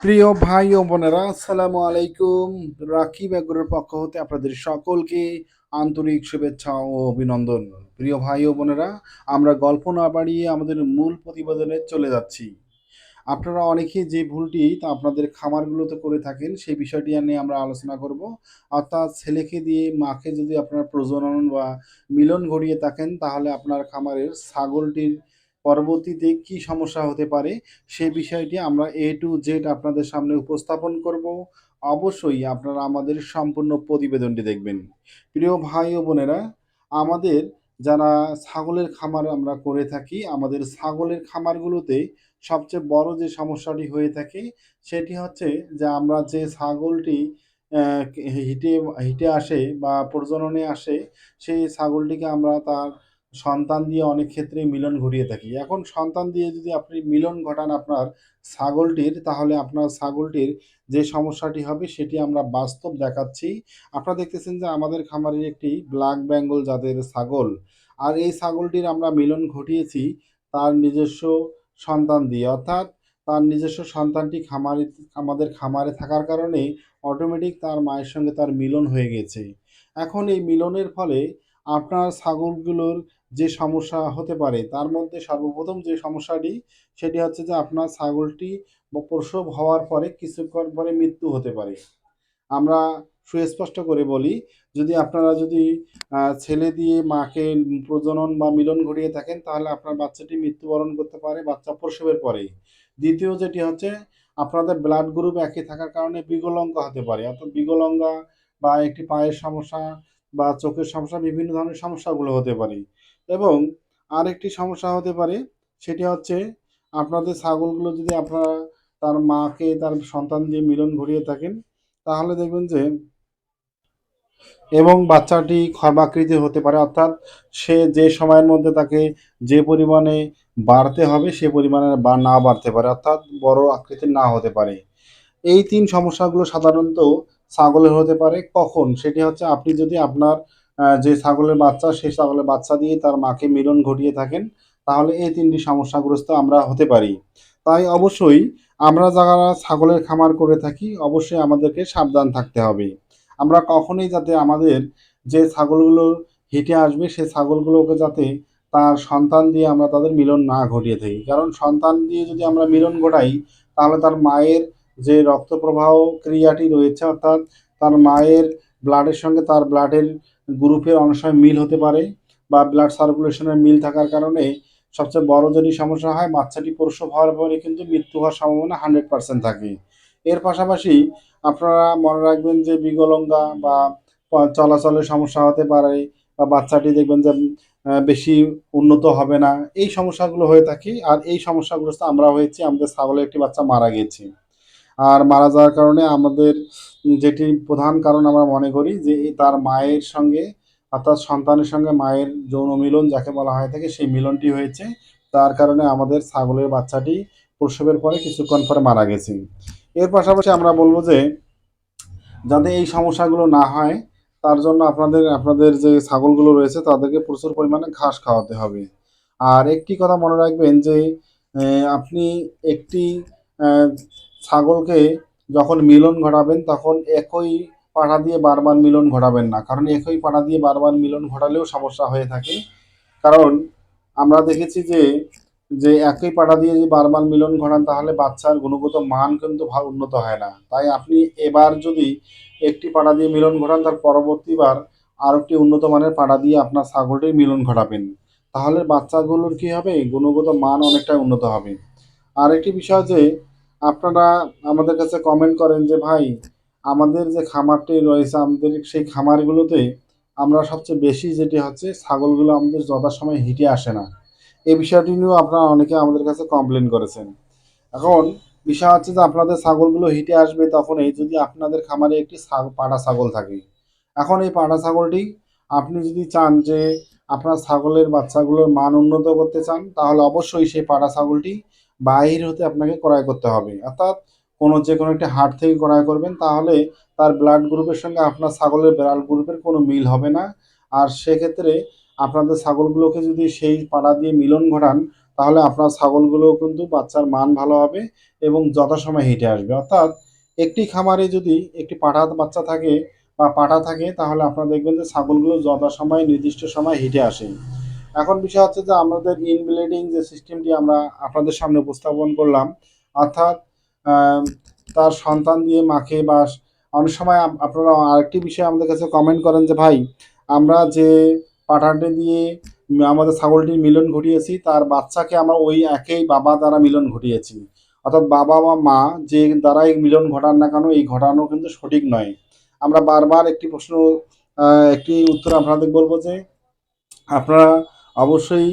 প্রিয় ভাই ও বোনেরা, আসসালামু আলাইকুম। রাকিব এগ্রোর পক্ষ হতে আপনাদের সকলকে আন্তরিক শুভেচ্ছা ও অভিনন্দন। প্রিয় ভাই ও বোনেরা, আমরা গল্প না বাড়িয়ে আমাদের মূল প্রতিবেদনে চলে যাচ্ছি। আপনারা অনেকেই যে ভুলটি তা আপনাদের খামারগুলোতে করে থাকেন সেই বিষয়টি নিয়ে আমরা আলোচনা করব। অর্থাৎ ছেলেকে দিয়ে মাকে যদি আপনারা প্রজনন বা মিলন ঘটিয়ে থাকেন তাহলে আপনার খামারের ছাগলটির পরবর্তীতে কি সমস্যা হতে পারে সেই বিষয়টি আমরা এ টু জেড আপনাদের সামনে উপস্থাপন করব। অবশ্যই আপনারা আমাদের সম্পূর্ণ প্রতিবেদনটি দেখবেন। প্রিয় ভাই ও বোনেরা, আমাদের যারা ছাগলের খামার আমরা করে থাকি, আমাদের ছাগলের খামারগুলোতে সবচেয়ে বড় যে সমস্যাটি হয়ে থাকে সেটি হচ্ছে যে আমরা যে ছাগলটি হিটে হিটে আসে বা প্রজননে আসে, সেই ছাগলটিকে আমরা তার সন্তান দিয়ে অনেক ক্ষেত্রেই মিলন ঘটিয়ে থাকি। এখন সন্তান দিয়ে যদি আপনি মিলন ঘটান আপনার ছাগলটির, তাহলে আপনার ছাগলটির যে সমস্যাটি হবে সেটি আমরা বাস্তব দেখাচ্ছি। আপনারা দেখতেছেন যে আমাদের খামারের একটি ব্ল্যাক বেঙ্গল জাতের ছাগল, আর এই ছাগলটির আমরা মিলন ঘটিয়েছি তার নিজস্ব সন্তান দিয়ে। অর্থাৎ তার নিজস্ব সন্তানটি আমাদের খামারে থাকার কারণে অটোমেটিক তার মায়ের সঙ্গে তার মিলন হয়ে গেছে। এখন এই মিলনের ফলে আপনার ছাগলগুলোর যে সমস্যা হতে পারে তার মধ্যে সর্বপ্রথম যে সমস্যাটি সেটি হচ্ছে যে আপনার ছাগলটি প্রসব হওয়ার পরে কিছুক্ষণ পরে মৃত্যু হতে পারে। আমরা সুস্পষ্ট করে বলি, যদি আপনারা যদি ছেলে দিয়ে মাকে প্রজনন বা মিলন ঘটিয়ে থাকেন তাহলে আপনার বাচ্চাটি মৃত্যুবরণ করতে পারে বাচ্চা প্রসবের পরেই। দ্বিতীয় যেটি হচ্ছে, আপনাদের ব্লাড গ্রুপ একই থাকার কারণে বিকলাঙ্গ হতে পারে। অর্থাৎ বিকলাঙ্গা বা একটি পায়ের সমস্যা বা চোখের সমস্যা, বিভিন্ন ধরনের সমস্যাগুলো হতে পারে। এবং আরেকটি সমস্যা হতে পারে, সেটি হচ্ছে আপনাদের ছাগলগুলো যদি আপনারা তার মাকে তার সন্তান দিয়ে মিলন ঘটিয়ে থাকেন তাহলে দেখবেন যে এবং বাচ্চাটি খর্বাকৃতি হতে পারে। অর্থাৎ সে যে সময়ের মধ্যে তাকে যে পরিমাণে বাড়তে হবে সে পরিমাণে বা না বাড়তে পারে, অর্থাৎ বড় আকৃতির না হতে পারে। এই ৩ সমস্যাগুলো সাধারণত ছাগলের হতে পারে। কখন? সেটি হচ্ছে আপনি যদি আপনার যে ছাগলের বাচ্চা সেই ছাগলের বাচ্চা দিয়ে তার মাকে মিলন ঘটিয়ে থাকেন তাহলে এই ৩টি সমস্যাগ্রস্ত আমরা হতে পারি। তাই অবশ্যই আমরা যারা ছাগলের খামার করে থাকি অবশ্যই আমাদেরকে সাবধান থাকতে হবে। আমরা কখনোই যাতে আমাদের যে ছাগলগুলো হিটে আসবে সেই ছাগলগুলোকে যাতে তার সন্তান দিয়ে আমরা তাদের মিলন না ঘটিয়ে থাকি। কারণ সন্তান দিয়ে যদি আমরা মিলন ঘটাই তাহলে তার মায়ের যে রক্ত প্রবাহ ক্রিয়াটি রয়েছে, অর্থাৎ তার মায়ের ব্লাডের সঙ্গে তার ব্লাডের গ্রুপের অনেক সময় মিল হতে পারে বা ব্লাড সার্কুলেশনের মিল থাকার কারণে সবচেয়ে বড় যদি সমস্যা হয় বাচ্চাটি প্রসব হওয়ার পরে কিন্তু মৃত্যু হওয়ার সম্ভাবনা 100% থাকে। এর পাশাপাশি আপনারা মনে রাখবেন যে বিকলাঙ্গা বা চলাচলের সমস্যা হতে পারে বা বাচ্চাটি দেখবেন যে বেশি উন্নত হবে না। এই সমস্যাগুলো হয়ে থাকে। আর এই সমস্যাগ্রস্ত আমরা হয়েছি, আমাদের ছাগলের একটি বাচ্চা মারা গিয়েছে। আর মারা যাওয়ার কারণে আমাদের যেটি প্রধান কারণ আমরা মনে করি যে তার মায়ের সঙ্গে, অর্থাৎ সন্তানের সঙ্গে মায়ের যৌন মিলন যাকে বলা হয়ে থাকে সেই মিলনটি হয়েছে। তার কারণে আমাদের ছাগলের বাচ্চাটি প্রসবের পরে কিছুক্ষণ পরে মারা গেছে। এর পাশাপাশি আমরা বলব যে যাতে এই সমস্যাগুলো না হয় তার জন্য আপনাদের যে ছাগলগুলো রয়েছে তাদেরকে প্রচুর পরিমাণে ঘাস খাওয়াতে হবে। আর একটি কথা মনে রাখবেন যে আপনি একটি আহ, ছাগলকে যখন মিলন ঘটাবেন তখন একই পাঠা দিয়ে বারবার মিলন ঘটাবেন না, কারণ একই পাঠা দিয়ে বারবার মিলন ঘটালেও সমস্যা হয়ে থাকে। কারণ আমরা দেখেছি যে একই পাঠা দিয়ে যদি বারবার মিলন ঘটান তাহলে বাচ্চার গুণগত মান কিন্তু ভালো উন্নত হয় না। তাই আপনি এবার যদি একটি পাঠা দিয়ে মিলন ঘটান তার পরবর্তীবার আর একটি উন্নত মানের পাঠা দিয়ে আপনার ছাগলটির মিলন ঘটাবেন, তাহলে বাচ্চাগুলোর কি হবে, গুণগত মান অনেকটা উন্নত হবে। আর একটি বিষয় যে আপনারা আমাদের কাছে কমেন্ট করেন যে ভাই আমাদের যে খামারটি রয়েছে আমাদের সেই খামারগুলোতে আমরা সবচেয়ে বেশি যেটি হচ্ছে ছাগলগুলো আমাদের যথাসময়ে হিটে আসে না। এই বিষয়টি নিয়েও আপনারা অনেকে আমাদের কাছে কমপ্লেন করেছেন। এখন বিষয় হচ্ছে যে আপনাদের ছাগলগুলো হিটে আসবে তখনই যদি আপনাদের খামারে একটি পাঠা ছাগল থাকে। এখন এই পাঠা ছাগলটি আপনি যদি চান যে আপনার ছাগলের বাচ্চাগুলোর মান উন্নত করতে চান তাহলে অবশ্যই সেই পাঠা ছাগলটি বাহির হতে আপনাকে ক্রয় করতে হবে। অর্থাৎ যে কোনো একটি হাট থেকে ক্রয় করবেন, তাহলে তার ব্লাড গ্রুপের সঙ্গে আপনার ছাগলের ব্লাড গ্রুপের কোনো মিল হবে না। আর সেক্ষেত্রে আপনাদের ছাগলগুলোকে যদি সেই পাড়া দিয়ে মিলন ঘটান তাহলে আপনার ছাগলগুলোও কিন্তু বাচ্চার মান ভালো হবে এবং যথাসময়ে হিটে আসবে। অর্থাৎ একটি খামারে যদি একটি পাঠা বাচ্চা থাকে বা পাঠা থাকে, তাহলে আপনারা দেখবেন যে ছাগলগুলো যথাসময়ে নির্দিষ্ট সময় হিটে আসে। এখন বিষয় হচ্ছে যে আমাদের ইনব্রিডিং যে সিস্টেমটি আমরা আপনাদের সামনে উপস্থাপন করলাম, অর্থাৎ আহ, তার সন্তান দিয়ে মাকে বা অনেক সময় আপনারা আরেকটি বিষয় আমাদের কাছে কমেন্ট করেন যে ভাই, আমরা যে পাঠানটি দিয়ে আমাদের ছাগলটির মিলন ঘটিয়েছি তার বাচ্চাকে আমরা ওই একই বাবা দ্বারা মিলন ঘটিয়েছি। অর্থাৎ বাবা বা মা যে দ্বারাই মিলন ঘটান না কেন, এই ঘটানো কিন্তু সঠিক নয়। আমরা বারবার একটি প্রশ্ন একটি উত্তর আপনাদের বলবো যে আপনারা অবশ্যই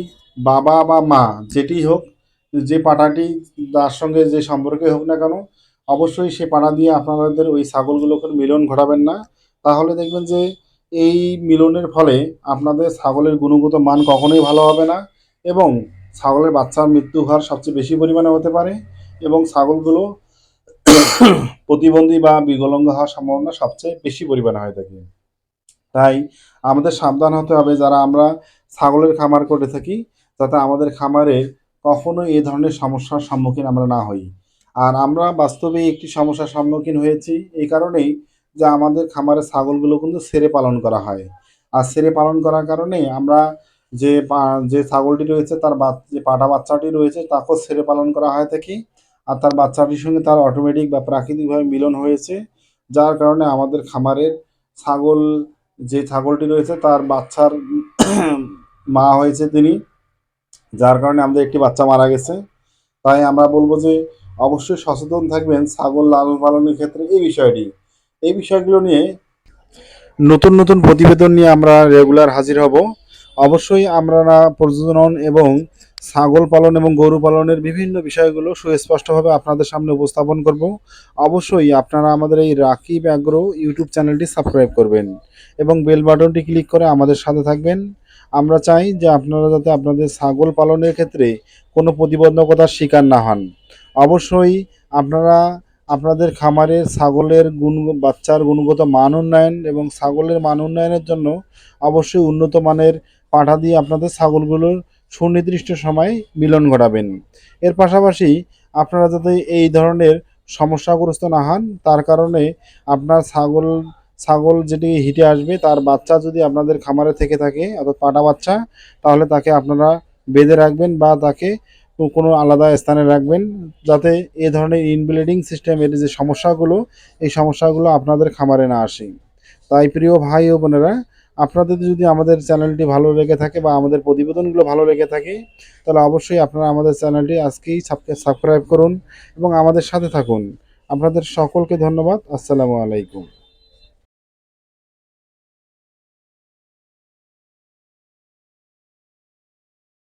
বাবা বা মা যেটি হোক, যে পাঠাটি তার সঙ্গে যে সম্পর্কে হোক না কেন, অবশ্যই সে পাঠা দিয়ে আপনাদের ওই ছাগলগুলোকে মিলন ঘটাবেন না। তাহলে দেখবেন যে এই মিলনের ফলে আপনাদের ছাগলের গুণগত মান কখনোই ভালো হবে না এবং ছাগলের বাচ্চার মৃত্যু হার সবচেয়ে বেশি পরিমাণে হতে পারে এবং ছাগলগুলো প্রতিবন্ধী বা বিকলাঙ্গ হওয়ার সম্ভাবনা সবচেয়ে বেশি পরিমাণে হয়ে থাকে। তাই আমাদের সাবধান হতে হবে যারা আমরা ছাগলের খামার করে থাকি, যাতে আমাদের খামারে কখনো এই ধরনের সমস্যার সম্মুখীন আমরা না হই। আর আমরা বাস্তবে একটি সমস্যার সম্মুখীন হয়েছি এই কারণেই যে আমাদের খামারে ছাগলগুলো কিন্তু ছেড়ে পালন করা হয়। আর ছেড়ে পালন করার কারণে আমরা যে ছাগলটি রয়েছে তার যে পাঠা বাচ্চাটি রয়েছে তাকেও ছেড়ে পালন করা হয় থাকি। আর তার বাচ্চাটির সঙ্গে তার অটোমেটিক বা প্রাকৃতিকভাবে মিলন হয়েছে, যার কারণে আমাদের খামারের ছাগল যে ছাগলটি রয়েছে তার বাচ্চার মা হয়েছে তিনি, যার কারণে আমাদের একটি বাচ্চা মারা গেছে। তাই আমরা বলবো যে অবশ্যই সচেতন থাকবেন ছাগল লালন পালনের ক্ষেত্রে এই বিষয়গুলো নিয়ে নতুন নতুন প্রতিবেদন নিয়ে আমরা রেগুলার হাজির হব। অবশ্যই আমরা প্রজনন এবং ছাগল পালন এবং গরু পালনের বিভিন্ন বিষয়গুলো সুস্পষ্টভাবে আপনাদের সামনে উপস্থাপন করব। অবশ্যই আপনারা আমাদের এই রাকিব অ্যাগ্রো ইউটিউব চ্যানেলটি সাবস্ক্রাইব করবেন এবং বেল বাটনটি ক্লিক করে আমাদের সাথে থাকবেন। আমরা চাই যে আপনারা যাতে আপনাদের ছাগল পালনের ক্ষেত্রে কোনো প্রতিবন্ধকতার শিকার না হন। অবশ্যই আপনারা আপনাদের খামারের ছাগলের বাচ্চার গুণগত মান উন্নয়ন এবং ছাগলের মান উন্নয়নের জন্য অবশ্যই উন্নত মানের পাঠা দিয়ে আপনাদের ছাগলগুলোর সুনির্দিষ্ট সময় মিলন ঘটাবেন। এর পাশাপাশি আপনারা যাতে এই ধরনের সমস্যাগ্রস্ত না হন তার কারণে আপনার ছাগল যেটি হিটে আসবে তার বাচ্চা যদি আপনাদের খামারে থেকে থাকে অর্থাৎ পাঠা বাচ্চা, তাহলে তাকে আপনারা বেঁধে রাখবেন বা তাকে কোনো আলাদা স্থানে রাখবেন, যাতে এ ধরনের ইনব্রিডিং সিস্টেমের যে সমস্যাগুলো এই সমস্যাগুলো আপনাদের খামারে না আসে। তাই প্রিয় ভাই ও বোনেরা, আপনাদের যদি আমাদের চ্যানেলটি ভালো লেগে থাকে বা আমাদের প্রতিবেদনগুলো ভালো লেগে থাকে, তাহলে অবশ্যই আপনারা আমাদের চ্যানেলটি আজকেই সাবস্ক্রাইব করুন এবং আমাদের সাথে থাকুন। আপনাদের সকলকে ধন্যবাদ। আসসালামু আলাইকুম।